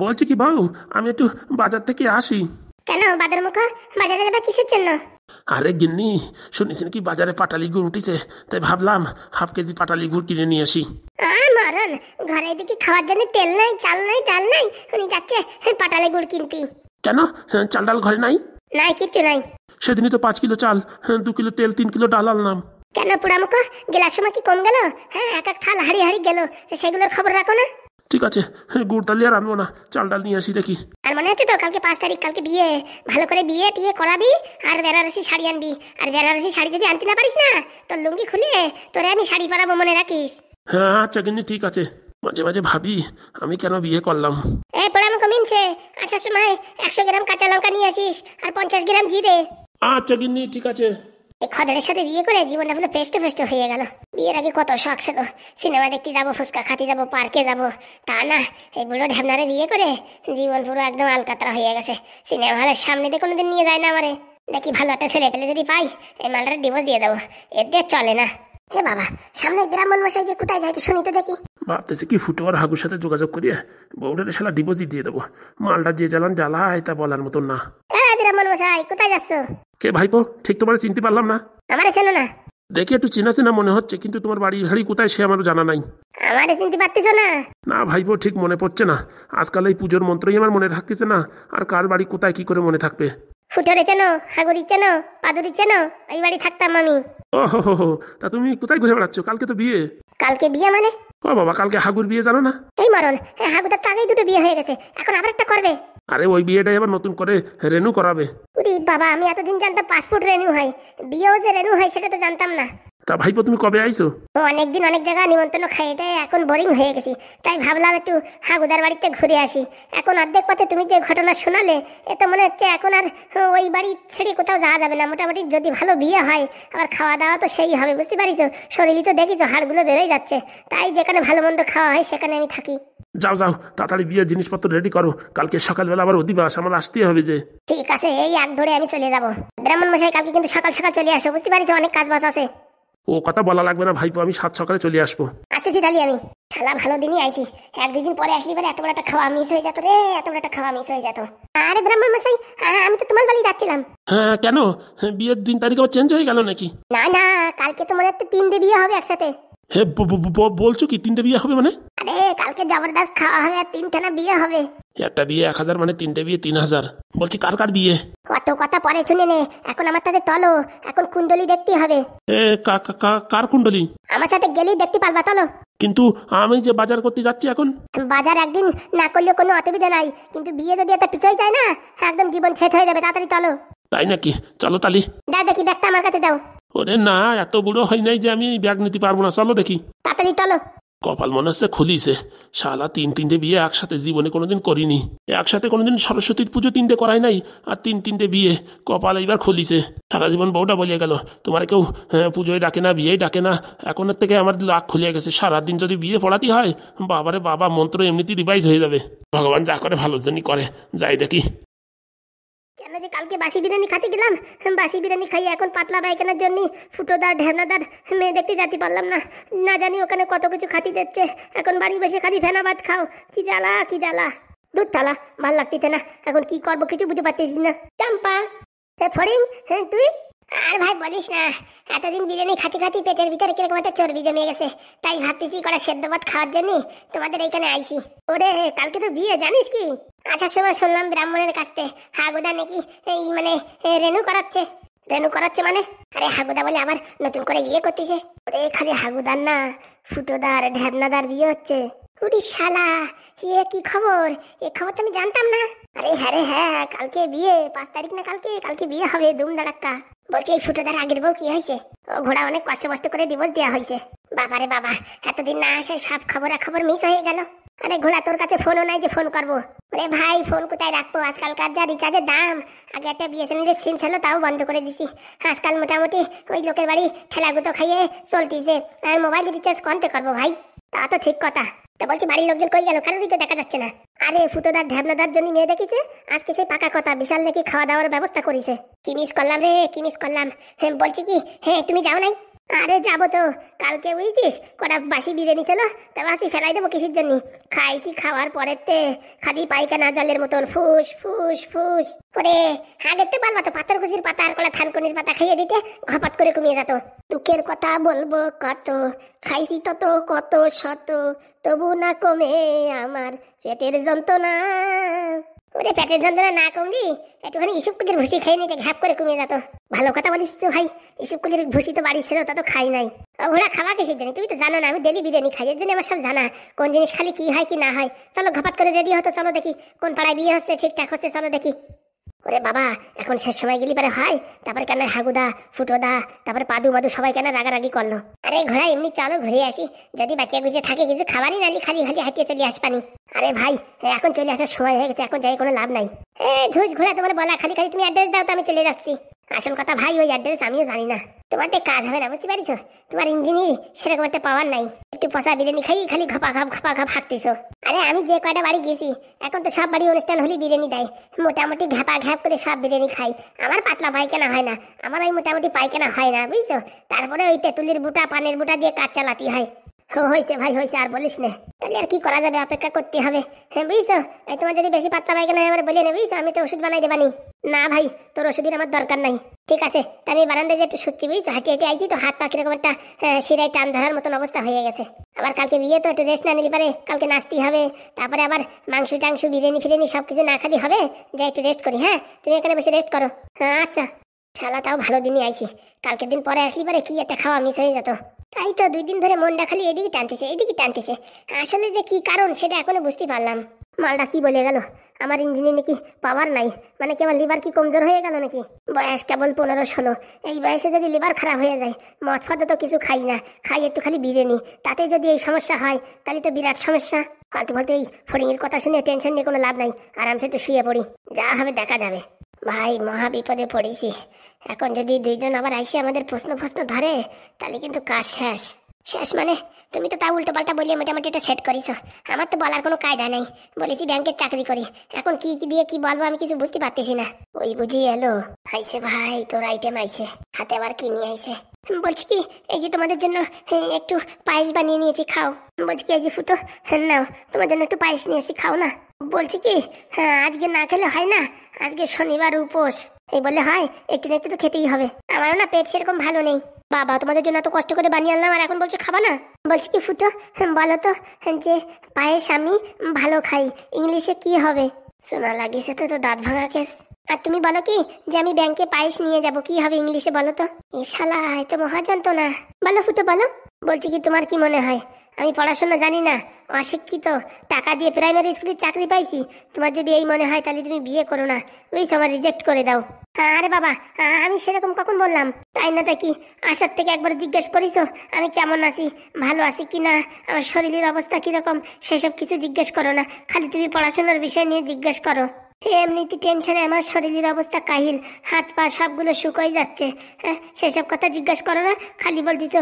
বলছি কি বাবু, আমি একটু বাজার থেকে আসি। কেন বাদর মুখ? বাজারে যাবে কিসের জন্য? আরে গিন্নি, শুনেছি নাকি বাজারে পাটালি গুড় উঠিছে, তাই ভাবলাম হাফ কেজি পাটালি গুড় কিনে নিয়ে আসি। মরণ, ঘরে এদিকে খাওয়ার জন্য তেল নাই, চাল নাই, ডাল নাই, উনি যাচ্ছে পাটালি গুড় কিনতে। কেন, চাল ডাল ঘরে নাই? নাই, কিচ্ছু নাই। সেদিনই তো 5 কিলো চাল, 2 কিলো তেল, 3 কিলো ডাল আনলাম। কেন পোড়ামুখ, গেলার সময় কি কম গেল? এক এক থাল হাড়ি হাড়ি গেল, সেগুলোর খবর রাখো না? ঠিক আছে, গুড় তালি আর আনবো না, চাল ডাল নিয়ে আসি দেখি। আর মনে আছে তো কালকে 5 তারিখ, কালকে বিয়ে, ভালো করে বিয়ে টিয়ে করাবি আর বেনারসি শাড়ি আনবি। আর বেনারসি শাড়ি যদি আনতে না পারিস না, তোর লুঙ্গি খুলে তোরে আমি শাড়ি পরাবো, মনে রাখিস। হ্যাঁ আচ্ছা গিন্নি, ঠিক আছে। মাঝে মাঝে ভাবি আমি কেন বিয়ে করলাম। পোড়ামুখ মিনছে, আসার সময় 100 গ্রাম কাঁচা লঙ্কা নিয়ে আসিস আর 50 গ্রাম জিরে। আচ্ছা গিন্নি, ঠিক আছে। এই খদরের সাথে বিয়ে করে জীবনটা পুরো পেস্ট পেস্ট হয়ে গেল। বিয়ের আগে কত শখ ছিল, সিনেমা দেখতে যাবো, ফুচকা খাতে যাবো, পার্কে যাবো। তা না, এই বুড়ো ঢ্যাবনারে বিয়ে করে জীবন পুরো একদম আলকাতরা হয়ে গেছে। সিনেমা হলের সামনে দিয়ে কোনোদিন নিয়ে যায় না আমারে। দেখি ভালো একটা ছেলে পেলে যদি পাই, এই মালটার ডিভোর্স দিয়ে দেবো, এর দিয়ে চলে না। হে বাবা, সামনে গ্রামন মশাই যে কোথায় যায়, একটু শুনি তো দেখি। ভাবতেছি কি ফুটো আর হাগুর সাথে যোগাযোগ করিয়ে বউটারে শালা ডিপোজিট দিয়ে দেবো। মালটা যে জ্বালান জ্বালায় তা বলার মতন না। গ্রামন মশাই কোথায় যাচ্ছ? কে ভাইপো, ঠিক তোমার চিনতে পারলাম না। আমারে চেনো না? দেখে একটু চেনা চেনা মনে হচ্ছে, কিন্তু তোমার বাড়ি ভাড়ি কোথায় সে আমারও জানা নাই। আমারে চিনতে পারতেছো না? না ভাইপো, ঠিক মনে পড়ছে না। আজকাল এই পুজোর মন্ত্রই আমার মনে থাকতেছে না, আর কার বাড়ি কোথায় কি করে মনে থাকবে। ফুটোরে চেনো, হাগুরি চেনো, পাদুরি চেনো? এই বাড়ি থাকতাম আমি। ও হো, তা তুমি কোথায় ঘুরে বেড়াচ্ছ? কালকে তো বিয়ে। কালকে বিয়ে মানে? ও বাবা, কালকে হাগুর বিয়ে, জানো না? এই মরণ, হাগুদার তো আগেই 2টো বিয়ে হয়ে গেছে, এখন আবার একটা করবে? আরে ওই বিয়েটাই আবার নতুন করে রেনু করাবে। উরি বাবা, আমি এতদিন জানতাম পাসপোর্ট রেনিউ হয়, বিয়েও যে রেনিউ হয় সেটা তো জানতাম না। তা ভাইপো তুমি কবে আইছো? অনেকদিন অনেক জায়গায় নিমন্ত্রণ খাই, এটা এখন বোরিং হয়ে গেছি, তাই ভাবলাম একটু হাগুদার বাড়িতে ঘুরে আসি। এখন অর্ধেক পথে তুমি যে ঘটনা শোনালে, এ তো মনে হচ্ছে এখন আর ওই বাড়ি ছেড়ে কোথাও যাওয়া যাবে না। মোটামুটি যদি ভালো বিয়ে হয়, আবার খাওয়া দাওয়া তো সেই হবে, বুঝতে পারিস? শরীরই তো দেখিস হাড়গুলো বেরোয় যাচ্ছে, তাই যেখানে ভালো মন্দ খাওয়া হয় সেখানে আমি থাকি। যাও যাও, তাড়াতাড়ি বিয়ের জিনিসপত্র রেডি করো, কালকে সকালবেলা আবার অধিবাস, আমার আসতেই হবে যে। ঠিক আছে, এই আগ ধরে আমি চলে যাবো। ব্রাহ্মণ মশাই কালকে কিন্তু সকাল সকাল চলে আসো, বুঝতে পারিস? অনেক কাজ বাজ আছে। ও কথা বলা লাগবে না ভাইপো, আমি 7 সকালে চলে আসবো। আসতেছি তাহলে আমি। শালা ভালো দিনই আইছি, 1-2 দিন পরে আসলি পরে এত বড় একটা খাওয়া মিস হয়ে যেত রে, এত বড় একটা খাওয়া মিস হয়ে যেত। আরে ব্রাহ্মণ মশাই, আমি তো তোমার বাড়ি যাচ্ছিলাম। হ্যাঁ কেন, বিয়ের দিন তারিখ আবার চেঞ্জ হয়ে গেল নাকি? না না, কালকে তো মনে হচ্ছে 3টে বিয়ে হবে একসাথে। হে বলছো কি 3টে বিয়ে হবে মানে? আরে কালকে জবরদস্ত খাওয়া হবে আর 3খানা বিয়ে হবে। একটা বিয়ে 1000 মানে 3টে বিয়ে 3000। বলছি কার কার বিয়ে? কত কথা পরে শুনে নে, এখন আমার সাথে চলো, এখন কুণ্ডলি দেখতে হবে। এ কার কুণ্ডলী? আমার সাথে গেলেই দেখতে পারবা, চলো। কিন্তু আমি যে বাজার করতে যাচ্ছি এখন। বাজার একদিন না করলে কোনো অসুবিধা নাই, কিন্তু বিয়ে যদি একটা পিছাই যায় না, একদম জীবন শেষ হয়ে যাবে। তাড়াতাড়ি চলো। তাই নাকি? চলো তালি। দাও দেখি ব্যাগটা আমার কাছে দাও। ওরে না, এত বুড়ো হয় নাই যে আমি ব্যাগ নিতে পারবো না, চলো দেখি। তাড়াতাড়ি চলো। কপাল মনে হচ্ছে খুলিছে, শালা 3টে বিয়ে একসাথে জীবনে কোনোদিন করিনি। একসাথে কোনোদিন সরস্বতীর পুজো 3টে করাই নাই, আর 3টে বিয়ে। কপাল এইবার খুলিছে। সারা জীবন বউটা বলিয়ে গেল তোমার কেউ পুজোয় ডাকে না, বিয়েই ডাকে না। এখনের থেকে আমার লাখ খুলে গেছে, সারাদিন যদি বিয়ে পড়াতে হয়, বাবারে বাবা, মন্ত্র এমনিতেই রিভাইজ হয়ে যাবে। ভগবান যা করে ভালোর জন্যই করে, যাই দেখি। কেন যে কালকে বাসি বিরিয়ানি খাতে গেলাম, বাসি বিরিয়ানি খাইয়ে এখন পাতলা পায়খানার জন্য ফুটোদার ঢেবনাদার মেয়ে দেখতে যেতে পারলাম না। না জানি ওখানে কত কিছু খাতি দিচ্ছে, এখন বাড়ি বসে খালি ফেনা ভাত খাও। কি জ্বালা, কি জ্বালা, দুধ থালা ভাল লাগতেছে না। এখন কি করবো কিছু বুঝতে পারতেছিস না। চাম্পা, ফড়িং, তুই? আর ভাই বলিস না, এতদিন বিরিয়ানি খাতি খাতি পেটের ভিতরে কিরকম একটা চর্বি জমে গেছে, তাই ভাবতেছি কটা সেদ্ধ ভাত খাওয়ার জন্য তোমাদের এইখানে আইছি। ওরে কালকে তো বিয়ে, জানিস কি? আসার সময় শুনলাম ব্রাহ্মণের কাছে হাগুদা নাকি এই মানে রেনু করাচ্ছে। রেনু করাচ্ছে মানে? আরে হাগুদা বলে আবার নতুন করে বিয়ে করতেছে। ওরে খালি হাগুদার না, ফুটোদার ঢ্যাবনাদার বিয়ে হচ্ছে। উরি শালা, এ কি খবর? এ খবর তো আমি জানতাম না। আরে হ্যাঁ রে হ্যাঁ, কালকে বিয়ে, 5 তারিখ না কালকে? কালকে বিয়ে হবে ধুম ধাড়াক্কা। বলছি এই ফুটোদার আগের বউ কি হয়েছে? ও ঘোড়া অনেক কষ্ট করে ডিভোর্স দেওয়া হয়েছে। বাবারে বাবা, এতদিন না আসে সব খবর মিস হয়ে গেল। আরে ঘোড়া, তোর কাছে ফোনও নাই যে ফোন করবো? আরে ভাই, ফোন কোথায় রাখবো, আজকালকার যা রিচার্জের দাম। আগে একটা বিএসএনএল সিম ছিল, তাও বন্ধ করে দিছি। আজকাল মোটামুটি ওই লোকের বাড়ি ঠেলাগুতো খাইয়ে চলতিছে, আর মোবাইল রিচার্জ করতে করবো ভাই। তা তো ঠিক কথা। তা বলছি বাড়ির লোকজন কই গেল? কারোরই তো দেখা যাচ্ছে না। আরে ফুটোদার ঢ্যাবনাদার জন্য মেয়ে দেখেছে আজকে, সেই পাকা কথা, বিশাল নাকি খাওয়া দাওয়ার ব্যবস্থা করেছে। কি মিস করলাম রে, কি মিস করলাম। বলছি কি, তুমি যাও নাই? আরে যাবো তো, কালকে বুঝছিস কটা বাসি বিরিয়ানি ছিল, তা বাসি ফেলাই দেবো কিসের জন্য? খাইছি, খাওয়ার পরেতে খালি পায়খানা জলের মতন ফুস ফুস ফুস করে। আগের তো বলবা তো পাথরকুচির পাতা আর কলা থানকুনির পাতা খাইয়ে দিতে ঘপাত করে কমিয়ে যেত। দুঃখের কথা বলবো কত, খাইছি তত কত শত, তবু না কমে আমার পেটের যন্ত্রণা। ওরে পেটের যন্ত্রণা না কমলি একটুখানি ইসুকুলির ভুসি খেয়ে নিতে ঘ্যাপ করে কমিয়ে যেত। ভালো কথা বলিস তো ভাই, ইসুকুলির ভুসি তো বাড়ি ছিল, তা তো খাই নাই। ঘোড়া খাওয়া কিসের জানি? তুমি তো জানো না আমি ডেলি বিরিয়ানি খাই, এর জন্য আমার সব জানা কোন জিনিস খালি কি হয় কি না হয়। চলো ঘপাত করে রেডি হতো, চলো দেখি কোন পাড়ায় বিয়ে হচ্ছে ঠিকঠাক হচ্ছে, চলো দেখি। ওরে বাবা, এখন শেষ সময় গেলি পরে হয়, তারপরে কেন হাগুদা ফুটোদা তারপরে পাদু মাদু সবাই কেন রাগারাগি করলো? আরে ঘোড়া এমনি চলো ঘুরে আসি, যদি বাচ্চা গুছিয়ে থাকে কিছু খাবারই নালি খালি খালি হাঁটিয়ে চলে আসবানি। আরে ভাই এখন চলে আসার সময় হয়ে গেছে, এখন যাই কোনো লাভ নাই। ধুস ঘোড়া, তোমার বলা খালি খালি তুমি অ্যাড্রেস দাও তো আমি চলে যাচ্ছি। আসল কথা ভাই ওই অ্যাড্রেস আমিও জানি না, তোমার তো কাজ হবে না বুঝতে পারিস, তোমার ইঞ্জিনিয়ার সেরকম একটা পাওয়ার নাই, একটু পচা বিরিয়ানি খাই খালি ঘপা ঘপ হাঁকতেছো। আরে আমি যে কয়টা বাড়ি গেছি এখন তো সব বাড়ি অনুষ্ঠান হলে বিরিয়ানি দেয়, মোটামুটি ঘ্যাপা ঘ্যাপ করে সব বিরিয়ানি খাই। আমার পাতলা পায়খানা হয় না, আমার ওই মোটামুটি পায়খানা হয় না বুঝছো। তারপরে ওই তেঁতুলির বুটা পানের বুটা দিয়ে কাজ চালাতে হয়। হয়েছে ভাই হয়েছে, আর বলিস না। তাহলে আর কি করা যাবে, অপেক্ষা করতে হবে। হ্যাঁ বুঝছো, এই তোমার যদি বেশি পাতলা পায়খানা হয় আমার বলে নেবে, বুঝছো আমি তো ওষুধ বানাই দেবানি। না ভাই তোর ওষুধের আমার দরকার নাই। ঠিক আছে, তা আমি বারান্দায় যে একটু শুচ্ছি বুঝছো, হাঁটি হাঁটি আইছি তো হাত পা কিরকম একটা শিরায় টান ধরার মতন অবস্থা হয়ে গেছে। আবার কালকে বিয়ে তো একটু রেস্ট না নিলে পারে, কালকে নাচতেই হবে, তারপরে আবার মাংস টাংস বিরিয়ানি ফিরিয়ানি সবকিছু না খালি হবে। যা একটু রেস্ট করি, হ্যাঁ তুমি এখানে বসে রেস্ট করো। হ্যাঁ আচ্ছা। শালা তাও ভালো দিনই আইছি, কালকের দিন পরে আসলি পারে কি একটা খাওয়া মিস হয়ে যেত। তাই তো 2 দিন ধরে মনটা খালি এদিকে টানতেছে। আসলে যে কি কারণ সেটা এখনো বুঝতে পারলাম। মালটা কি বলে গেল আমার ইঞ্জিনে নাকি পাওয়ার নাই, মানে কি আমার লিভার কি কমজোর হয়ে গেল নাকি? বয়স কেবল 15-16, এই বয়সে যদি লিভার খারাপ হয়ে যায়। মদ ফদ তো কিছু খাই না, খাই একটু খালি বিরিয়ানি, তাতে যদি এই সমস্যা হয় তাহলে তো বিরাট সমস্যা। ফালতু ফালতু এই ফড়িংয়ের কথা শুনে টেনশন নিয়ে কোনো লাভ নাই, আরামসে একটু শুয়ে পড়ি, যা হবে দেখা যাবে। ভাই মহা বিপদে পড়েছি, এখন যদি 2 জন আবার আইসে আমাদের প্রশ্ন ধরে তাহলে কিন্তু কাজ শেষ। শেষ মানে তুমি তো তা উল্টো পাল্টা বলিয়ে মোটামুটি এটা সেট করিস, আমার তো বলার কোনো কায়দা নেই। বলেছি ব্যাংকের চাকরি করি, এখন কি দিয়ে কি বলবো আমি কিছু বুঝতে পারতেছি না। ওই বুঝি এলো আইসে ভাই, তোর আইটেম আইসে, হাতে আবার কি নিয়ে আইসে? বলছি কি এই যে তোমাদের জন্য একটু পায়েস বানিয়ে নিয়েছি, খাও। বলছি কি এই যে ফুটো নাও, তোমার জন্য একটু পায়েস নিয়েছি, খাও না। বলছি কি আজকে না খেলে হয় না, আজকে শনিবার উপোস। এই বললে হয়, একটু না একটু তো খেতেই হবে। আমারও না পেট সেরকম ভালো নেই। বাবা তোমাদের জন্য এত কষ্ট করে বানিয়ে আনলাম আর এখন বলছো খাবা না? বলছি কি ফুটো বলো তো যে পায়েস আমি ভালো খাই, ইংলিশে কি হবে? শোনা লাগিছে তো দাঁত ভাঙা কেস। আর তুমি বলো কি যে আমি ব্যাংকে পায়েস নিয়ে যাব, কি হবে ইংলিশে বলো তো? এ শালা এত মহাযন্ত্রণা। বলো ফুটো বলো। বলছি কি তোমার কি মনে হয় আমি পড়াশোনা জানি না, অশিক্ষিত, টাকা দিয়ে প্রাইমারি স্কুলে চাকরি পাইছি? তোমার যদি এই মনে হয় তাহলে তুমি বিয়ে করো না, বুঝছো, আমার রিজেক্ট করে দাও। আরে বাবা আমি সেরকম কখন বললাম? তাই না কি আসার থেকে একবার জিজ্ঞেস করিস আমি কেমন আছি, ভালো আছি কি না, আমার শরীরের অবস্থা কিরকম, সেসব কিছু জিজ্ঞেস করো না, খালি তুমি পড়াশোনার বিষয় নিয়ে জিজ্ঞেস করো। এমনিতে টেনশনে আমার শরীরের অবস্থা কাহিল, হাত পা সবগুলো শুকিয়ে যাচ্ছে। হ্যাঁ সেসব কথা জিজ্ঞাসা করো না, খালি বলতিস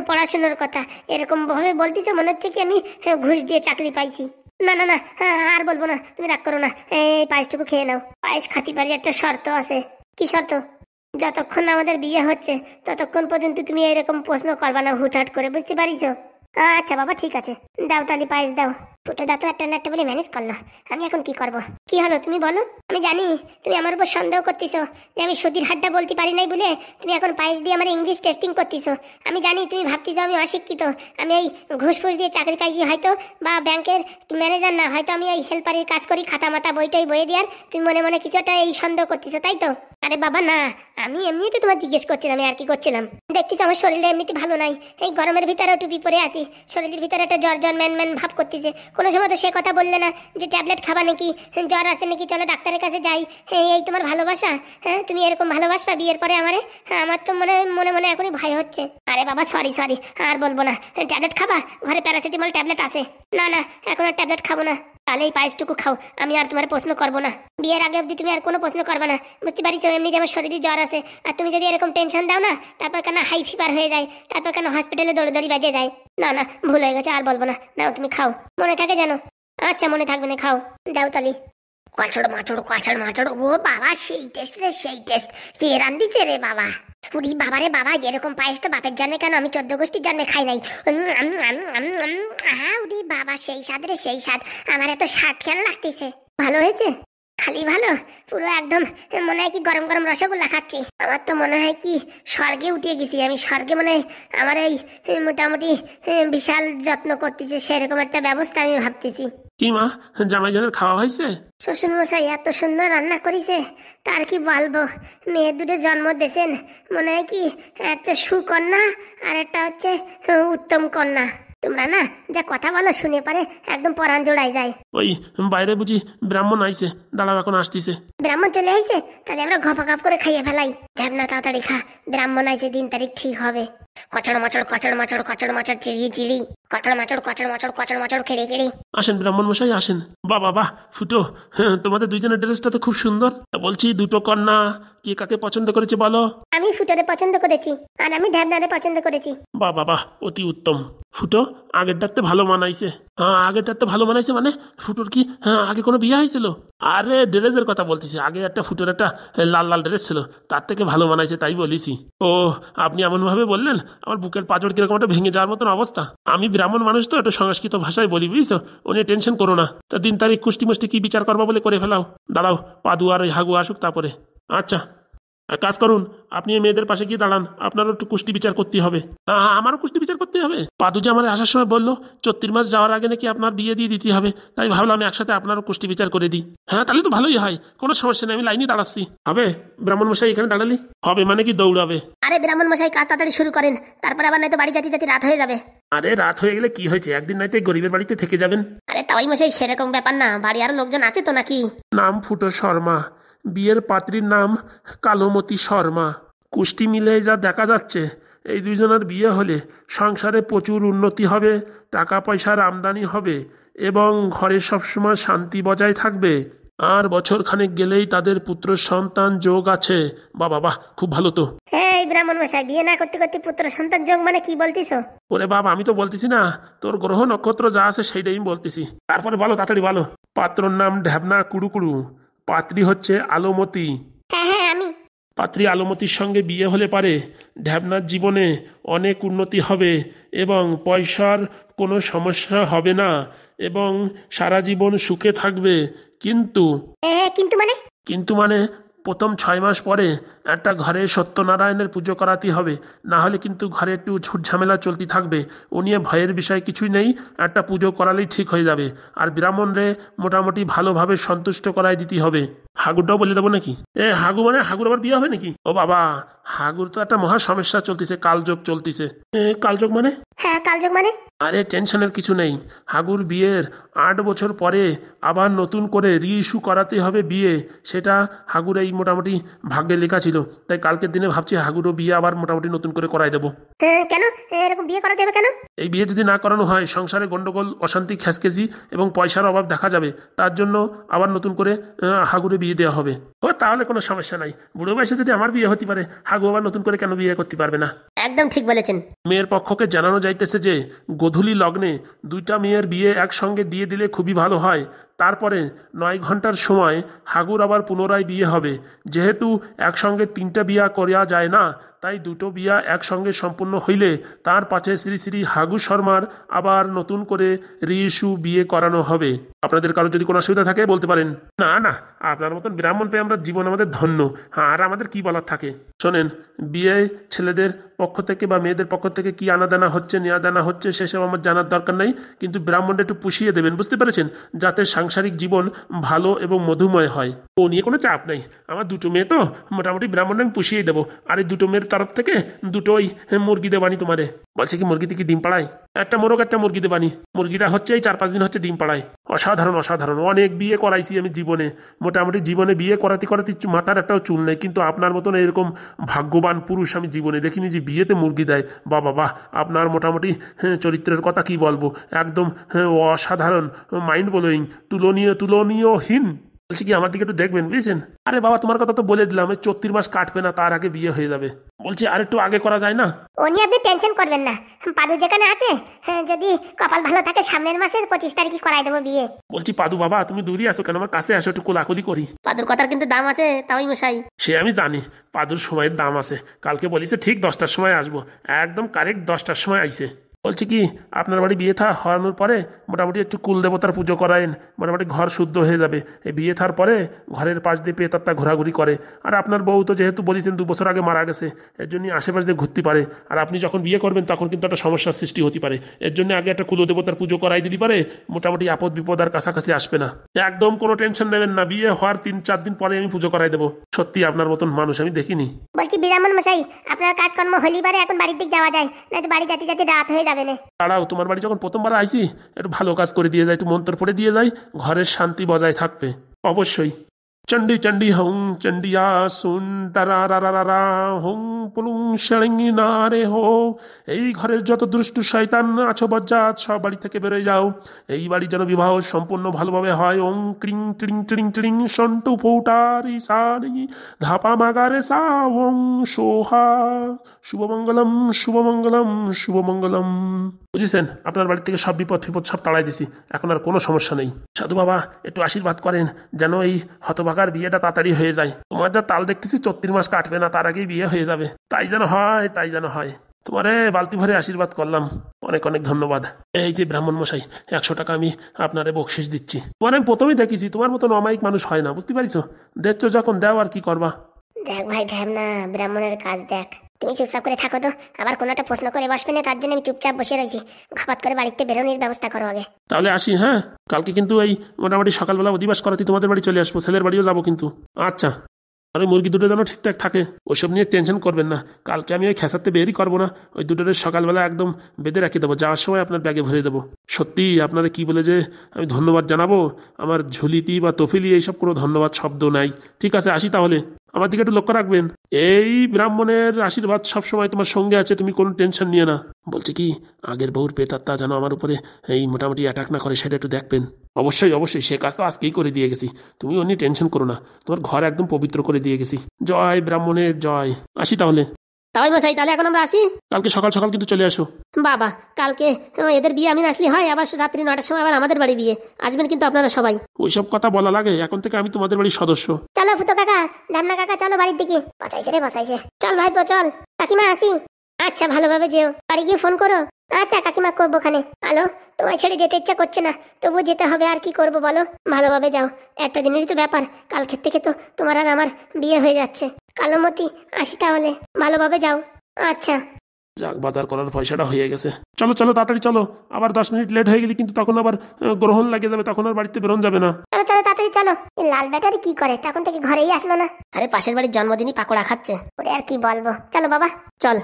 পড়াশোনার কথা, এরকম ভাবে বলতিস মনে হচ্ছে কি আমি ঘুষ দিয়ে চাকরি পাইছি। না না না আর বলবো না, তুমি রাগ করো না, এই পায়েসটুকু খেয়ে নাও। পায়েস খাতি পারি, একটা শর্ত আছে। কি শর্ত? যতক্ষণ আমাদের বিয়ে হচ্ছে ততক্ষণ পর্যন্ত তুমি এরকম প্রশ্ন করবা না হুটহাট করে, বুঝতে পারিস? আচ্ছা বাবা ঠিক আছে, দাও তালি পায়েস দাও। ফুটো দা তো একটা না একটা বলে ম্যানেজ করলো, আমি এখন কি করব? কি হলো তুমি বলো। আমি জানি তুমি আমার উপর সন্দেহ করতেছো যে আমি সুধীর হাটটা বলতে পারি নাই বলে তুমি এখন পায়েস দিয়ে আমার ইংলিশ টেস্টিং করতেছো। আমি জানি তুমি ভাবতেছো আমি অশিক্ষিত, আমি এই ঘুষ ফুস দিয়ে চাকরি পাইছি হয়তো, বা ব্যাংকের ম্যানেজার না, হয়তো আমি ওই হেল্পারের কাজ করি, খাতা মাতা বইটাই বয়ে দেওয়ার। তুমি মনে মনে কিছু একটা এই সন্দেহ করতেছো তাই তো? আরে বাবা না, আমি এমনি তো তোমার জিজ্ঞেস করছিলাম, আমি আর কি করছিলাম। দেখতেছো আমার শরীরটা এমনিতে ভালো নাই, এই গরমের ভিতরে টুপি পরে আছি, শরীরের ভিতরে একটা জ্বর জ্বর ম্যান ম্যান ভাব করতেছে। কোনো সময় তো সে কথা বললে না যে ট্যাবলেট খাবা নাকি, জ্বর আছে নাকি, চলো ডাক্তারের কাছে যাই। এই তোমার ভালোবাসা? হ্যাঁ তুমি এরকম ভালোবাসবা বিয়ের পরে আমারে? হ্যাঁ আমার তো মনে মনে এখনই ভয় হচ্ছে। আরে বাবা সরি আর বলবো না। ট্যাবলেট খাবা? ঘরে প্যারাসিটামল ট্যাবলেট আছে। না না এখন আর ট্যাবলেট খাবো না, তাহলে এই পায়েসটুকু খাও, আমি আর তোমার প্রশ্ন করবো না। বিয়ের আগে অবধি তুমি আর কোনো প্রশ্ন করবে না, বুঝতে পারিস? এমনি আমার শরীরে জ্বর আছে, আর তুমি যদি এরকম টেনশন দাও না, তারপর কেন হাই ফিভার হয়ে যায়, তারপর কেন হসপিটালে দৌড়ি বাজে যায়। না না ভুল হয়ে গেছে, আর বলবো না, নাও তুমি খাও, মনে থাকে জানো? আচ্ছা মনে থাকবে না, খাও, দাও তালি। কচড় মাচড় কচড় মাচড়, ও বাবা সেই টেস্ট রে, সেই টেস্ট। কে রান্ধিছে রে বাবা? পুরি বাবা রে বাবা, এরকম পায়েস তো বাপের জন্য কেন, আমি 14 গোষ্ঠীর জন্য খাই নাই। হ্যাঁ উরি বাবা, সেই স্বাদ রে, সেই স্বাদ। আমার এত স্বাদ কেন লাগতেছে? ভালো হয়েছে? খালি ভালো? পুরো একদম মনে হয় কি গরম গরম রসগোল্লা খাচ্ছি। আমার তো মনে হয় কি স্বর্গে উঠে গেছি আমি, স্বর্গে মনে হয় আমার এই মোটামুটি বিশাল যত্ন করতেছে, সেরকম একটা ব্যবস্থা আমি ভাবতেছি। কি মা, জামাই জনের খাওয়া হয়েছে? শ্বশুর মশাই এত সুন্দর রান্না করেছে, তার কি বলবো। মেয়ে দুটো জন্ম দিয়েছেন, মনে হয় কি একটা সুকন্যা আর একটা হচ্ছে উত্তম কন্যা। তোমরা না যা কথা বলো শুনে পারে একদম পরাণ জোড়াই যায়। ওই বাইরে বুঝি ব্রাহ্মণ আইছে, দাঁড়াও এখন আসতিছে। ব্রাহ্মণ চলে আইছে? তাহলে আমরা ঘপাকাপ করে খাইয়ে ফেলাই। ঢ্যাবনা তাড়াতাড়ি খা, ব্রাহ্মণ আইছে, দিন তারিখ ঠিক হবে। কচড় মচড় কচড় মচড় কচড় মচড় চিড়ি চিড়ি, কচড় মচড় কচড় মচড় কচড় মচড় খেড়ি চিড়ি। আসেন ব্রাহ্মণ মশাই আসেন। বাহ বাহ বাহ, ফুটো, হ্যাঁ তোমাদের দুইজনের ড্রেসটা তো খুব সুন্দর। বলছি দুটো কন্যা কে কাকে পছন্দ করেছে বলো? আমি ফুটোরে পছন্দ করেছি, আর আমি ঢ্যাবনারে পছন্দ করেছি। বাহ বাহ বাহ, অতি উত্তম। ফুটো আগেরটাতে ভালো মানাইছে। হ্যাঁ আগেরটাতে ভালো মানাইছে মানে ফুটোর কি হ্যাঁ আগে কোনো বিয়ে হয়েছিল? আরে ড্রেসের কথা বলতেছি, আগে একটা ফুটোর একটা লাল লাল ড্রেস ছিল, তার থেকে ভালো মানাইছে তাই বলিছি। ও আপনি এমন ভাবে বললেন আমার বুকের পাঁজর কিরকম একটা ভেঙে যাওয়ার মতন অবস্থা। আমি ব্রাহ্মণ মানুষ তো একটু সংস্কৃত ভাষায় বলি, বুঝছো? ও নিয়ে টেনশন করো না। তা দিন তারিখ কুষ্টি মুষ্টি কি বিচার করবা বলে করে ফেলাও। দাঁড়াও পাদু আর ওই হাগু আসুক তারপরে। আচ্ছা এক কাজ করুন, আপনি এই মেয়েদের পাশে গিয়ে দাঁড়ান, আপনারও একটু কুষ্টি বিচার করতে হবে। আমারও কুষ্টি বিচার করতে হবে? পাদু যে আমার আসার সময় বললো 34 মাস যাওয়ার আগে নাকি আপনার বিয়ে দিয়ে দিতে হবে, তাই ভাবলাম আমি একসাথে আপনারও কুষ্টি বিচার করে দিই। হ্যাঁ তাহলে তো ভালোই হয়, কোনো সমস্যা নেই, আমি লাইনে দাঁড়াচ্ছি। হবে ব্রাহ্মণ মশাই এখানে দাঁড়ালি হবে মানে কি দৌড়াবে? আরে ব্রাহ্মণ মশাই কাজ তাড়াতাড়ি শুরু করেন, তারপর আবার নয়তো বাড়ি যেতে যেতে রাত হয়ে যাবে। আরে রাত হয়ে গেলে কি হয়েছে, একদিন নয়তো গরিবের বাড়িতে থেকে যাবেন। আরে তাই মশাই সেরকম ব্যাপার না, বাড়ি আরো লোকজন আছে তো নাকি? নাম ফুটো শর্মা, বিয়ের পাত্রীর নাম কালোমতি শর্মা। কুষ্টি মিলে যা দেখা যাচ্ছে এই দুইজনের বিয়ে হলে সংসারে প্রচুর উন্নতি হবে, টাকা পয়সার আমদানি হবে এবং ঘরে সবসময় শান্তি বজায় থাকবে। আর বছর খানেক গেলেই তাদের পুত্র সন্তান যোগ আছে। বাবা বাহ, খুব ভালো তো। এই ব্রাহ্মণ মশাই বিয়ে না করতে করতে পুত্র সন্তান যোগ মানে কি বলতিছো? ওরে বাবা আমি তো বলতেছি না, তোর গ্রহ নক্ষত্র যা আছে সেইটাই আমি বলতেছি। তারপরে বলো তাড়াতাড়ি বলো। পাত্রর নাম ঢ্যাবনা কুড়ুকুড়ু, পাত্রী হচ্ছে আলোমতি। হ্যাঁ হ্যাঁ আমি। পাত্রী আলোমতির সঙ্গে বিয়ে হলে পারে ঢ্যাবনার জীবনে অনেক উন্নতি হবে এবং পয়সার কোনো সমস্যা হবে না এবং সারা জীবন সুখে থাকবে। কিন্তু কিন্তু মানে প্রথম 6 মাস পরে একটা ঘরে সত্যনারায়ণের পুজো করাতে হবে, না হলে কিন্তু ঘরে একটু ঝুট ঝামেলা চলতে থাকবে। ও নিয়ে ভয়ের বিষয় কিছুই নেই, একটা পুজো করালেই ঠিক হয়ে যাবে। আর ব্রাহ্মণরে মোটামুটি ভালোভাবে সন্তুষ্ট করাই দিতে হবে। হাগুরটাও বলে দেবো নাকি? হাগু মানে হাগুর আবার বিয়ে হবে নাকি? ও বাবা, হাগুর তো একটা মহা সমস্যা চলতেছে, কালযোগ চলতেছে। কালযোগ মানে? হ্যাঁ কালযোগ মানে? আরে টেনশনের কিছু নেই, হাগুর বিয়ের 8 বছর পরে আবার নতুন করে রিইস্যু করাতে হবে বিয়ে। সেটা হাগুর এই মোটামুটি ভাগ্যে লেখা ছিল, তাই কালকের দিনে ভাবছি হাগুরও বিয়ে আবার মোটামুটি নতুন করে করাই দেবো। কেন এরকম বিয়ে করাতে হবে কেন? এই বিয়ে যদি না করানো হয় সংসারে গন্ডগোল, অশান্তি, খেসখেসি এবং পয়সার অভাব দেখা যাবে। তার জন্য আবার নতুন করে হাগুরে বিয়ে দেওয়া হবে। ও তাহলে কোনো সমস্যা নাই, বুড়ো বয়সে যদি আমার বিয়ে হতে পারে হাগু আবার নতুন করে কেন বিয়ে করতে পারবে না? একদম ঠিক বলেছেন। মেয়ের পক্ষকে জানানো যাইতেছে যে গোধূলি লগ্নে 2টা মেয়ের বিয়ে একসঙ্গে দিয়ে দিলে খুবই ভালো হয়। তারপরে 9 ঘন্টার সময় হাগুর আবার পুনরায় বিয়ে হবে। যেহেতু একসঙ্গে 3টা বিয়া করা যায় না, তাই 2টো বিয়া একসঙ্গে সম্পূর্ণ হইলে তার পাশে শ্রী শ্রী হাগু শর্মার আবার নতুন করে রিইস্যু বিয়ে করানো হবে। আপনাদের কারো যদি কোনো অসুবিধা থাকে বলতে পারেন। না না, আপনার মতন ব্রাহ্মণ পেয়ে আমরা জীবন আমাদের ধন্য। হ্যাঁ আর আমাদের কি বলার থাকে? শোনেন, বিয়ে ছেলেদের পক্ষ থেকে বা মেয়েদের পক্ষ থেকে কি আনাদানা হচ্ছে নেওয়া দানা হচ্ছে সেসব আমার জানার দরকার নাই, কিন্তু ব্রাহ্মণটা একটু পুষিয়ে দেবেন, বুঝতে পেরেছেন? যাতে সাংসারিক জীবন ভালো এবং মধুময় হয়। ও নিয়ে কোনো চাপ নাই, আমার 2টো মেয়ে তো মোটামুটি ব্রাহ্মণটা আমি পুষিয়ে দেবো। আর এই 2টো মেয়ের তরফ থেকে 2টোই মুরগি দেবানি তোমারে। বলছে কি মুরগিতে কি ডিম পাড়ায়? একটা মোরগ একটা মুরগি দেবানি। মুরগিটা হচ্ছে এই 4-5 দিন হচ্ছে ডিম পাড়ায়। অসাধারণ অসাধারণ, অনেক বিয়ে করাইছি আমি জীবনে, মোটামুটি জীবনে বিয়ে করাতে করাতে মাথার একটাও চুল নেই, কিন্তু আপনার মতন এরকম ভাগ্যবান পুরুষ আমি জীবনে দেখিনি যে বিয়েতে মুরগি দেয়। বাবা বাহ, আপনার মোটামুটি চরিত্রের কথা কি বলবো, একদম অসাধারণ, মাইন্ড ব্লোয়িং, তুলনীয়হীন। বলছি কি আমার দিকে একটু দেখবেন, বুঝছেন? আরে বাবা তোমার কথা তো বলে দিলাম, 34 মাস কাটবে না তার আগে বিয়ে হয়ে যাবে। বলছি আর একটু আগে করা যায় না? ও নিয়ে আপনি টেনশন করবেন না, পাদু যেখানে আছে, যদি কপাল ভালো থাকে সামনের মাসের 25 তারিখই করাই দেবো বিয়ে। বলছি পাদু বাবা, তুমি দূরে আসো কেন, আমার কাছে আসো, একটু কোলাকুলি করি। পাদুর কথার কিন্তু দাম আছে তাই মশাই। সে আমি জানি, পাদুর সময়ের দাম আছে। কালকে বলিছে ঠিক 10টার সময় আসবো, একদম কারেক্ট 10টার সময় আইছে। বলছি কি, আপনার বাড়ি বিয়ে থা হওয়ানোর পরে মোটামুটি একটু কুল দেবতার পুজো করায়েন, মোটামুটি ঘর শুদ্ধ হয়ে যাবে। এই বিয়ে থার পরে ঘরের পাশ দিয়ে পেতাত্তা ঘোরাঘুরি করে, আর আপনার বউ তো যেহেতু বলেছেন 2 বছর আগে মারা গেছে, এর জন্য আশেপাশ দিয়ে ঘুরতে পারে। আর আপনি যখন বিয়ে করবেন তখন কিন্তু একটা সমস্যার সৃষ্টি হতে পারে, এর জন্য আগে একটা কুল দেবতার পুজো করাই দিতে পারে, মোটামুটি আপদ বিপদ আর কাছাকাছি আসবে না। একদম কোনো টেনশন নেবেন না, বিয়ে হওয়ার 3-4 দিন পরে আমি পুজো করাই দেবো। সত্যি আপনার মতন মানুষ আমি দেখিনি। বলছি বিরামন মশাই, আপনার কাজকর্ম হলি বারে এখন বাড়ির দিক যাওয়া যায়, নয়তো বাড়ি যেতে যেতে রাত হয়ে যাবে না। দাঁড়াও, তোমার বাড়ি যখন প্রথমবার আইছি একটু ভালো কাজ করে দিয়ে যাই, একটু মন্ত্র পড়ে দিয়ে যাই, ঘরের শান্তি বজায় থাকবে অবশ্যই। চণ্ডী চণ্ডী হং চণ্ডিয়া সুন টারা রা রা রা রা হং পুলুং শালিঙ্গি না রে হো। এই ঘরের যত দুষ্টু শয়তান আছো বজ্জাত, সব বাড়ি থেকে বেরোয় যাও। এই বাড়ি যেন বিবাহ সম্পূর্ণ ভালোভাবে হয়। ওং ক্রিং ট্রিং ট্রিং ট্রিং সন্টু পৌটারি সারি ধাপা মাগারে সা ওং সোহা। শুভমঙ্গলম শুভমঙ্গলম শুভমঙ্গলম। বুঝেছেন, আপনার বাড়ি থেকে সব বিপদ ফিপদ সব তাড়াই দিছি, এখন আর কোনো সমস্যা নেই। সাধু বাবা একটু আশীর্বাদ করেন যেন এই হতভাগার বিয়েটা তাড়াতাড়ি হয়ে যায়। তোমার যা তাল দেখতেছি 34 মাস কাটবে না, তার আগেই বিয়ে হয়ে যাবে। তাই যেন হয়, তাই যেন হয়। তোমারে বালতি ভরে আশীর্বাদ করলাম, অনেক অনেক ধন্যবাদ। এই যে ব্রাহ্মণ মশাই, 100 টাকা আমি আপনারে বকশিস দিচ্ছি। তোমার আমি প্রথমেই দেখেছি, তোমার মতন অমায়িক মানুষ হয় না, বুঝতে পারিস? দেখছো যখন দাও, আর কি করবা। দেখ ভাই ঢ্যামনা, ব্রাহ্মণের কাজ দেখ। তুমি চুপচাপ করে থাকো তো, আবার কোনো একটা প্রশ্ন করে বসবে না, তার জন্য আমি চুপচাপ বসে রয়েছি। ঘাপাত করে বাড়িতে বেরোনোর ব্যবস্থা করো আগে। তাহলে আসি, হ্যাঁ? কালকে কিন্তু এই মোটামুটি সকালবেলা অধিবাস করাতে তোমাদের বাড়ি চলে আসবো, ছেলের বাড়িও যাবো কিন্তু। আচ্ছা, আর ওই মুরগি দুটো যেন ঠিকঠাক থাকে, ওইসব নিয়ে টেনশন করবেন না। কালকে আমি ওই খেসাতে বেরই করবো না, ওই দুটোর সকালবেলা একদম বেঁধে রাখি দেবো, যাওয়ার সময় আপনার ব্যাগে ভরে দেবো। সত্যি আপনারা কি বলে যে আমি ধন্যবাদ জানাবো, আমার ঝুলিতি বা তফিলি এইসব কোনো ধন্যবাদ শব্দ নাই। ঠিক আছে, আসি তাহলে। আমার দিকে একটু লক্ষ্য রাখবেন। এই ব্রাহ্মণের আশীর্বাদ সবসময় তোমার সঙ্গে আছে, তুমি কোনো টেনশন নিয়ে না। বলছি কি, আগের বউর পেতাত্তা যেন আমার উপরে এই মোটামুটি অ্যাটাক না করে, সেটা একটু দেখবেন। অবশ্যই অবশ্যই, সে কাজ তো আজকেই করে দিয়ে গেছি, তুমি ও নিয়ে টেনশন করো না। তোমার ঘর একদম পবিত্র করে দিয়ে গেছি। জয় ব্রাহ্মণের জয়। আসি তাহলে। তাই মশাই, তাহলে এখন আমরা আসি। কালকে সকাল সকাল কিন্তু চলে আসো। বাবা, কালকে এদের বিয়ে আমি আসলে হয়, আবার রাত্রি 9টার সময় আবার আমাদের বাড়ি বিয়ে, আসবেন কিন্তু আপনারা সবাই। ওইসব কথা বলা লাগে, এখন থেকে আমি তোমাদের বাড়ির সদস্য। চলো ফুটো কাকা, ধামনা কাকা, চলো বাড়ির দিকে। বাঁচাইছে রে বাঁচাইছে। চল ভাইপো চল। কাকিমা আসি। আচ্ছা, ভালোভাবে যেও, বাড়ি গিয়ে ফোন করো। আচ্ছা কাকিমা, করবো খানে। হ্যালো, তোমায় ছেড়ে যেতে ইচ্ছা করছে না, তবু যেতে হবে, আর কি করবো বলো। ভালোভাবে যাও, একটা দিনেরই তো ব্যাপার, কালকের থেকে তো তোমার আর আমার বিয়ে হয়ে যাচ্ছে। কালোমতি, আসি তাহলে, ভালোভাবে যাও। আচ্ছা। যাক, বাজার করার পয়সাটা হয়ে গেছে। চলো চলো তাড়াতাড়ি চলো, আবার 10 মিনিট লেট হয়ে গেলে কিন্তু তখন আবার গ্রহণ লাগে যাবে, তখন আর বাড়িতে বেরোন যাবে না। চলো চলো তাড়াতাড়ি চলো। লাল ব্যাটারি কি করে, তখন থেকে ঘরেই আসলো না। আরে পাশের বাড়ির জন্মদিনই পাকোড়া খাচ্ছে, ওরে আর কি বলবো। চলো বাবা চল।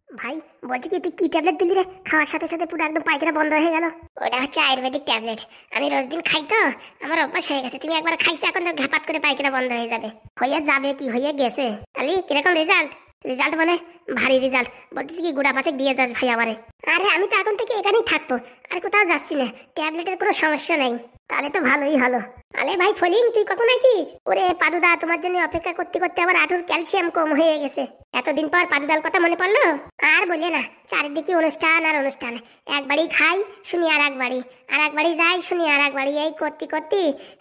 ভাই বলছি কি, তুই কি ট্যাবলেট দিলি রে? খাওয়ার সাথে সাথে পুরো একদম পায়খানা বন্ধ হয়ে গেল। ওটা হচ্ছে আয়ুর্বেদিক ট্যাবলেট, আমি রোজ দিন খাই তো, আমার অভ্যাস হয়ে গেছে। তুমি একবার খাইছো, এখন তো ঘাপাত করে পায়খানা বন্ধ হয়ে যাবে। হয়ে যাবে কি, হয়ে গেছে। তাহলে কিরকম রেজাল্ট? রেজাল্ট মানে ভারী রেজাল্ট। বলতেছি কি, গোড়া পাশে দিয়ে যাস ভাই আমারে। আরে আমি তো এখন থেকে এখানেই থাকবো, আর কোথাও যাচ্ছি না, ট্যাবলেটের কোনো সমস্যা নেই। তাহলে তো ভালোই হলো। আরে ভাই ফলিং, তুই কখন আইছিস? ওরে পাদুদা, তোমার জন্য অপেক্ষা করতে করতে আমার হাঁটুর ক্যালসিয়াম কম হয়ে গেছে। এতদিন পর পাদুদার কথা মনে পড়লো। আর বলিয়ে না, চারিদিকে অনুষ্ঠান আর অনুষ্ঠান, একবারই খাই শুনি আর একবারই, আর একবারই যাই শুনি আর একবারই, এই করতে করতে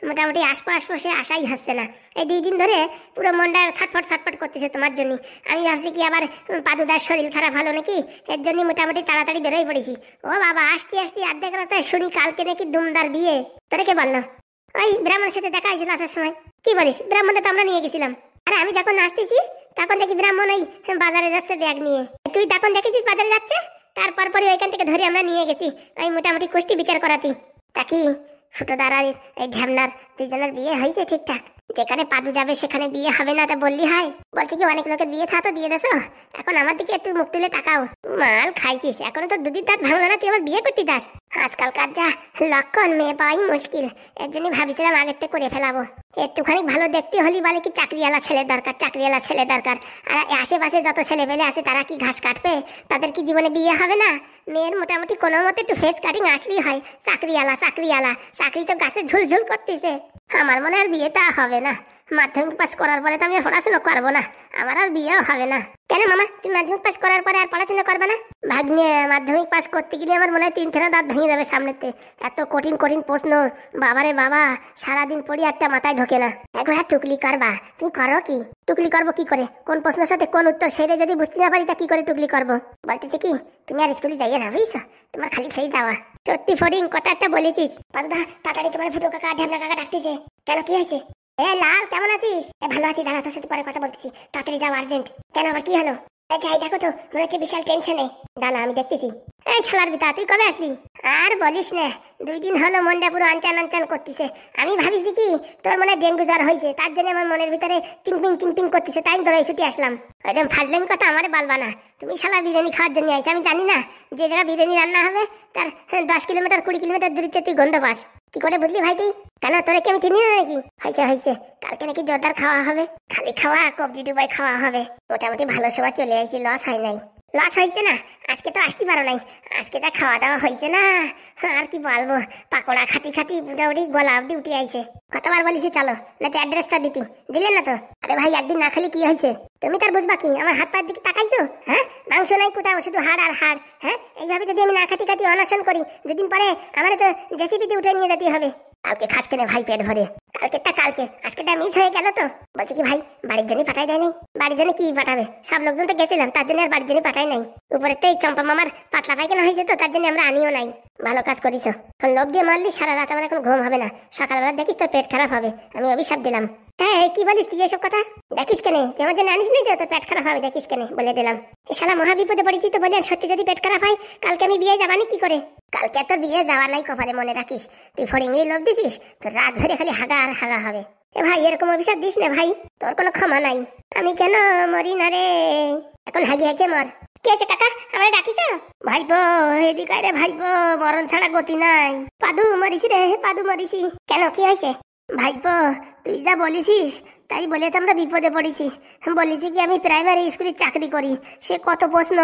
মোটামুটি আশপাশে আশাই হচ্ছে না। এই 2 দিন ধরে পুরো মনটা ছটফট ছটফট করতেছে তোমার জন্য। আমি ভাবছি কি আবার পাদুদার শরীর খারাপ হলো নাকি, এর জন্য মোটামুটি তাড়াতাড়ি বেরোয় পড়েছি। ও বাবা, আসতে আসতে অর্ধেক রাস্তায় শুনি কালকে নাকি দুমদার বিয়ে। তোরে কে বললো? ওই ব্রাহ্মণের সাথে দেখা হয়েছিল আসার সময়। কি বলিস? ব্রাহ্মণটা তো আমরা নিয়ে গেছিলাম। আরে আমি যখন আসতেছি তখন দেখি ব্রাহ্মণ ওই বাজারে যাচ্ছে ব্যাগ নিয়ে। তুই তখন দেখেছিস বাজারে যাচ্ছে, তারপর পরে ওইখান থেকে ধরে আমরা নিয়ে গেছি ওই মোটামুটি কুষ্টি বিচার করাতি। তা কি ফুটোদার আর এই ঢ্যামনার 2 জনের বিয়ে হয়েছে ঠিকঠাক? যেখানে পাদু যাবে সেখানে বিয়ে হবে না, তা বললি হয়? বলছি কি, অনেক লোকের বিয়ে থা তো দিয়ে দেছো, এখন আমার দিকে একটু মুখ তুলে তাকাও। মাল খাইছিস, এখন তো 2 দিন দাঁত ভাঙলো না, তুই আবার বিয়ে করতে যাস? আজকালকার যা লক্ষণ, মেয়ে পাওয়াই মুশকিল, এর জন্য ভাবিছিলাম আগের থেকে করে ফেলাবো। একটুখানি ভালো দেখতে হলি বলে কি চাকরিওয়ালা ছেলে দরকার, চাকরিওয়ালা ছেলে দরকার। আর আশেপাশে যত ছেলে পেলে আছে তারা কি ঘাস কাটবে? তাদের কি জীবনে বিয়ে হবে না? মেয়ের মোটামুটি কোনো মতে একটু ফেস কাটিং আসলেই হয়। চাকরিওয়ালা চাকরিওয়ালা, চাকরি তো গাছে ঝুলঝুল করতেছে। আমার মনে আর বিয়েটা হবে না, মাধ্যমিক পাস করার পরে তো আমি আর পড়াশোনা করবো না, আমার আর বিয়েও হবে না। কেন মামা, তুমি মাধ্যমিক পাস করার পরে আর পড়াশোনা করবে না? ভাগ্নে, মাধ্যমিক পাস করতে গেলে আমার মনে হয় 3 দাঁত ভেঙে যাবে সামনেতে। এত কঠিন কঠিন প্রশ্ন, বাবারে বাবা, সারাদিন পড়ি একটা মাথায় ঢোকে না। একবার টুকলি করবা? তুমি করো কি? টুকলি করবো কি করে? কোন প্রশ্নের সাথে কোন উত্তর সেটা যদি বুঝতে না পারি তা কি করে টুকলি করবো? বলতেছি কি, তুমি আর স্কুলে যাইয়ে না, বুঝছো? তোমার খালি খালি যাওয়া। সত্যি ফড়িং, কথা একটা বলেছিস। পাদুদা, তাড়াতাড়ি তোমার ফুটো কাকা ঢ্যামনা কাকা ডাকতেছে। কেন, কি হয়েছে? এ লাল, কেমন আছিস? ভালো আছি, দাঁড়া, তোর সাথে পরে কথা বলতেছি। তাড়াতাড়ি যাও, আর্জেন্ট। কেন, আবার কি হলো? যাই দেখো তো, মনে হচ্ছে বিশাল টেনশনে। দাঁড়া, আমি দেখতেছি। এই ছালার বিতা, তুই কবে আসলি? আর বলিস না, 2 দিন হলো মনটা পুরো আনচান আনচান করতেছে। আমি ভাবিছি কি তোর মনে ডেঙ্গু জ্বর হয়েছে, তার জন্য আমার মনের ভিতরে চিংপিং চিংপিং করতেছে, তাই ধরে ছুটি আসলাম। একদম ফাজলামি কথা আমারে বলবা না। তুমি শালা বিরিয়ানি খাওয়ার জন্য আইছো, আমি জানি না যে জায়গা বিরিয়ানি রান্না হবে তার 10 কিলোমিটার 20 কিলোমিটার দূরত্বে তুই গন্ধ পাস? কি করে বুঝলি ভাই তুই? কেন, তোরে কি আমি চিনি না নাকি? হয়েছে হয়েছে, কালকে নাকি জোরদার খাওয়া হবে। খালি খাওয়া, কবজি ডুবাই খাওয়া হবে। মোটামুটি ভালো সময় চলে আসি, লস হয় নাই। লস হয়েছে না? আজকে তো আসতে পারো নাই। আজকে যা খাওয়া দাওয়া হয়েছে না, আর কি বলবো, পাকোড়া খাতি খাতি মোটামুটি গলা অব্দি উঠে আইছে। কতবার বলিস চলো, না তো অ্যাড্রেসটা দিতি, দিলেন না তো। আরে ভাই, একদিন না খেলে কি হয়েছে? তুমি তার বুঝবা কি? আমার হাত পায়ের দিকে তাকাইছো? হ্যাঁ, মাংস নাই কোথাও, শুধু হাড় আর হাড়। হ্যাঁ, এইভাবে যদি আমি না খাতি খাতি অনশন করি, 2 দিন পরে আমার তো জেসিপিতে উঠে নিয়ে যেতে হবে। কালকে খাস কেনে ভাই পেট ভরে? কালকে, আজকেটা মিস হয়ে গেল তো। বলছি কি ভাই, বাড়ির জন্য পাঠাই দেয় নাই? বাড়ির জন্য কি পাঠাবে? সব লোকজন তো গেছিলাম, তার জন্য আর বাড়ির জন্য পাঠাই নাই। উপরে তো এই চম্পা মামার পাতলা পায়খানা হয়েছে তো, তার জন্য আমরা আনিও নাই। ভালো কাজ করিস। লোক দিয়ে মারলি সারা রাত আমার এখন ঘুম হবে না। সকালবেলা দেখিস তোর পেট খারাপ হবে, আমি অভিশাপ দিলাম। হ্যাঁ, কি বলিস তুই এসব কথা? দেখিস কেনে, তুই আমার জন্য আনিস নাই তো, তোর পেট খারাপ হবে, দেখিস কেনে, বলে দিলাম। এই শালা মহা বিপদে পড়েছি তো, বলেন সত্যি যদি পেট খারাপ হয় কালকে আমি বিয়ে যাবানি কি করে? কালকে তোর বিয়ে যাওয়া নাই কপালে, মনে রাখিস। তুই ফড়িংলি লোভ দিছিস, তোর রাত ধরে খালি হাগা আর হাগা হবে। এ ভাই, এরকম অভিশাপ দিস না ভাই, তোর কোনো ক্ষমা নাই। আমি কেন মরি না রে, এখন হাগি হাগিয়ে মর। কি আছে কাকা, আমরা ডাকিছ? ভাইপো, এদিকে রে ভাইপো, মরণ ছাড়া গতি নাই। পাদু মরিছি রে, পাদু মরিছি। কেন, কি হয়েছে? ভাইপো, তুই যা বলিছিস তাই বলে তো আমরা বিপদে পড়েছি। বলেছি কি আমি প্রাইমারি স্কুলে চাকরি করি, সে কত প্রশ্ন,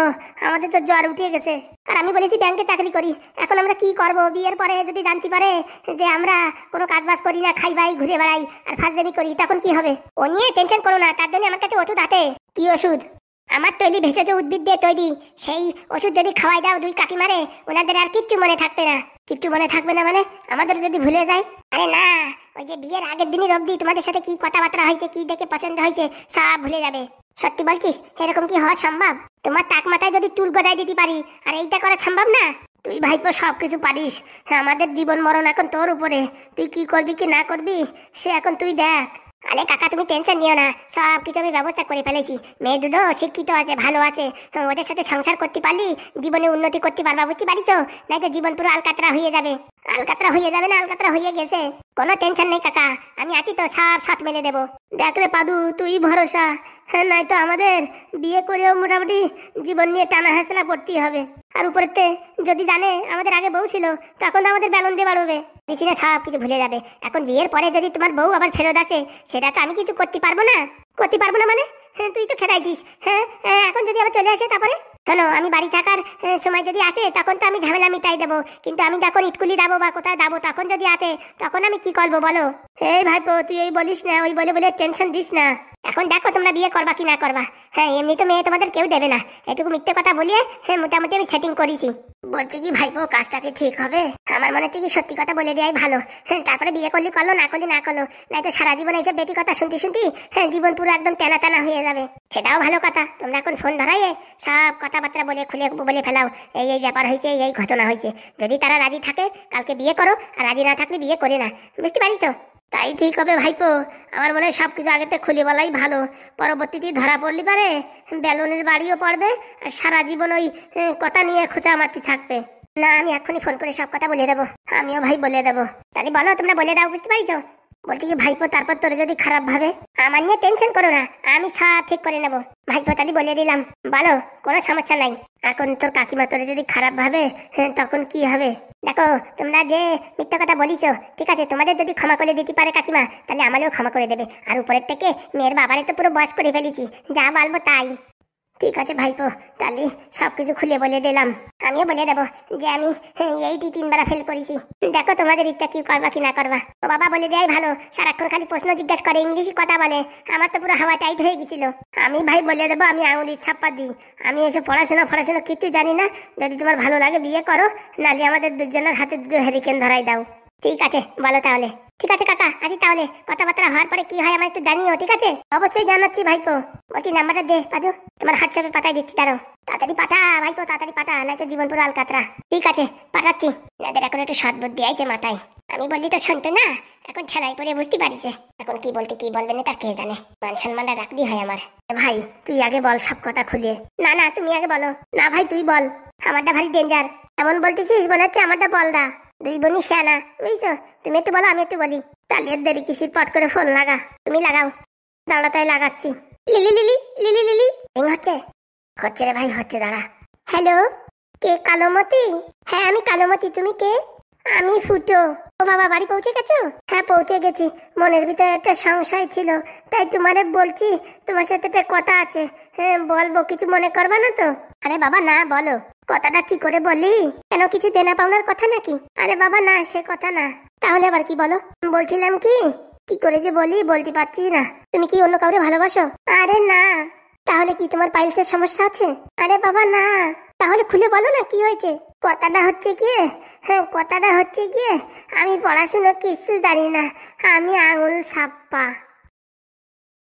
আমাদের তো জ্বর উঠে গেছে। আর আমি বলেছি ব্যাংকে চাকরি করি। এখন আমরা কি করব? বিয়ের পরে যদি জানতে পারে যে আমরা কোনো কাজবাজ করি না, খাই বাই, ঘুরে বেড়াই আর ফাজলামি করি, তখন কি হবে? ও নিয়ে টেনশন করো না, তার জন্য আমার কাছে ওষুধ আছে। কি ওষুধ? আমার তৈরি ভেষজ উদ্ভিদ দিয়ে তৈরি, সেই ওষুধ যদি খাওয়াই দাও 2 কাকিমারে, ওনাদের আর কিচ্ছু মনে থাকবে না। কিচ্ছু মনে থাকবে না মানে? আমাদের যদি ভুলে যায়? আরে না, ওই যে বিয়ের আগের দিনই অবধি তোমাদের সাথে কি কথাবার্তা হয়েছে, কি দেখে পছন্দ হয়েছে, সব ভুলে যাবে। সত্যি বলছিস? এরকম কি হওয়া সম্ভব? তোমার টাক মাথায় যদি চুল গজাই দিতে পারি, আর এইটা করা সম্ভব না? তুই ভাইপো সবকিছু পারিস, আমাদের জীবন মরণ এখন তোর উপরে। তুই কি করবি কি না করবি সে এখন তুই দেখ। আরে কাকা, তুমি টেনশন নিও না, সব কিছু আমি ব্যবস্থা করে ফেলেছি। মেয়ে দুটো শিক্ষিত আছে, ভালো আছে, ওদের সাথে সংসার করতে পারলি জীবনে উন্নতি করতে পারবা, বুঝতে পারিস? নাই তো জীবন পুরো আলকাতরা হয়ে যাবে। আলকাতরা হয়ে যাবে না, আলকাতরা হয়ে গেছে। কোনো টেনশন নেই কাকা, আমি আছি তো, সব সাথ মেলে দেবো। দেখ রে পাদু, তুই ভরসা। হ্যাঁ, নাই তো আমাদের বিয়ে করেও মোটামুটি জীবন নিয়ে টানা হেসলা পড়তেই হবে। আর উপরেতে যদি জানে আমাদের আগে বউ ছিল, তখন তো আমাদের বেলন দিয়ে বাড়বে। না, সব কিছু ভুলে যাবে। এখন বিয়ের পরে যদি তোমার বউ আবার ফেরত আসে, সেটা তো আমি কিছু করতে পারবো না। করতে পারবো না মানে? হ্যাঁ, তুই তো খেলাইছিস। হ্যাঁ, এখন যদি আবার চলে আসে তারপরে? শোনো, আমি বাড়ি থাকার সময় যদি আসে তখন তো আমি ঝামেলা মিটাই দেবো, কিন্তু আমি যখন স্কুলে যাবো বা কোথায় যাবো তখন যদি আসে, তখন আমি কি করবো বলো? এই ভাইপো, তুই এই বলিস না, ওই বলে বলে টেনশন দিস না। এখন দেখো তোমরা বিয়ে করবা কি না করবা। হ্যাঁ, এমনি তো মেয়ে তোমাদের কেউ দেবে না, এটুকু মিথ্যে কথা বলিয়ে মোটামুটি আমি সেটিং করেছি। বলছি কি ভাইপো, কাজটা কি ঠিক হবে? আমার মনে হচ্ছে কি সত্যি কথা বলে দেওয়াই ভালো। তারপরে বিয়ে করলি করলো, না করলি না করলো, নাই তো সারা জীবন এইসব বেটি কথা শুনতে শুনতে জীবন পুরো একদম টানা টানা হয়ে যাবে। সেটাও ভালো কথা, তোমরা এখন ফোন ধরাইয়ে সব কথাবার্তা বলে খুলে বলে ফেলাও, এই এই ব্যাপার হয়েছে, এই ঘটনা হয়েছে। যদি তারা রাজি থাকে কালকে বিয়ে করো, আর রাজি না থাকলে বিয়ে করে না, বুঝতে পারিস? তাই ঠিক হবে ভাইপো। আমার মনে হয় সবকিছু আগেতে খুলে বলাই ভালো, পরবর্তীতে ধরা পড়লি পারে বেলুনের বাড়িও পড়বে, আর সারা জীবন ওই কথা নিয়ে খোঁচা মারতে থাকবে। না, আমি এক্ষুনি ফোন করে সব কথা বলে দেবো। আমিও ভাই বলে দেবো। তাহলে বলো, তোমরা বলে দাও, বুঝতে পারিস? বলছি কি ভাইপো, তারপর তোরে যদি খারাপ ভাবে, আমার নিয়ে টেনশন করো না, আমি সব ঠিক করে নেবো। ভাইপো তাহলে বলে দিলাম, বলো, কোনো সমস্যা নাই। এখন তোর কাকিমা তোরে যদি খারাপ ভাবে, তখন কি হবে? দেখো, তোমরা যে মিথ্যা কথা বলিস, ঠিক আছে, তোমাদের যদি ক্ষমা করে দিতে পারে কাকিমা, তাহলে আমাকেও ক্ষমা করে দেবে। আর উপরের থেকে মেয়ের বাবারে তো পুরো বয়স করে ফেলেছি, যা বলবো তাই। ঠিক আছে ভাইপো, তাহলে সবকিছু খুলে বলে দিলাম। আমিও বলে দেবো যে আমি এইটি 3বার ফেল করেছি। দেখো তোমাদের ইচ্ছা কি করবা কি না করবা। ও বাবা বলে দেয় ভালো, সারাক্ষণ খালি প্রশ্ন জিজ্ঞাসা করে, ইংলিশে কথা বলে। আমার তো পুরো হাওয়া টাইট হয়ে গেছিল। আমি ভাই বলে দেবো আমি আঙুলির ছাপ্পা দিই। আমি এসে পড়াশোনা কিছু জানি না। যদি তোমার ভালো লাগে বিয়ে করো, নালে আমাদের দুজনের হাতে 2 হ্যারিকেন ধরাই দাও। ঠিক আছে বলো তাহলে। ঠিক আছে কাকা, আসি তাহলে। কথাবার্তা হওয়ার পরে কি হয় আমার একটু জানিও, ঠিক আছে? অবশ্যই জানাচ্ছি ভাইপো। বলছি নাম্বারটা দে পাজু, তোমার হোয়াটসঅ্যাপে পাঠাই দিচ্ছি। দাঁড়াও, তাড়াতাড়ি পাঠা ভাইপো, তাড়াতাড়ি পাঠা, নয়তো জীবন পুরো আলকাতরা। ঠিক আছে পাঠাচ্ছি। এদের এখন একটু সৎ বুদ্ধি আইছে মাথায়। আমি বললি তো শুনতে না, এখন ছেলাই পরে বুঝতে পারিছে। এখন কি বলতে কি বলবে না তা কে জানে। মান সম্মানটা রাখলি হয় আমার। ভাই তুই আগে বল সব কথা খুলে। না না তুমি আগে বলো। না ভাই তুই বল, আমারটা ভারী ডেঞ্জার। এমন বলতেছিস মনে হচ্ছে আমারটা বলদা। 2 বোনই শানা, বুঝছো? তুমি একটু বলো আমি একটু বলি। তাহলে দেরি কিসি, পট করে ফোন লাগা। তুমি লাগাও। দাঁড়াটাই লাগাচ্ছি। Lily lily lily lily ring হচ্ছে। হচ্ছে রে ভাই হচ্ছে, দাঁড়া। হ্যালো, কে? কালোমতি? হ্যাঁ আমি কালোমতি, তুমি কে? আমি ফুটো। ও বাবা, বাড়ি পৌঁছে গেছো? হ্যাঁ পৌঁছে গেছি। মনের ভিতরে একটা সংশয় ছিল, তাই তোমারে বলছি। তোমার সাথে একটা কথা আছে। হ্যাঁ বলবো, কিছু মনে করবা না তো? আরে বাবা না, বলো। কথাটা কি করে বলি? কেন কিছু দেনা পাওনার কথা নাকি? আরে বাবা না, সে কথা না। তাহলে আবার কি বলো? বলছিলাম কি করে যে বলি বলতে পারছি না। তুমি কি অন্য কাউরে ভালোবাসো? আরে না। তাহলে কি তোমার পাইলসের সমস্যা আছে? আরে বাবা না। তাহলে খুলে বলো না কি হয়েছে। কথাটা হচ্ছে গিয়ে আমি পড়াশোনা কিছু জানি না। আমি আঙুল ছাপ্পা।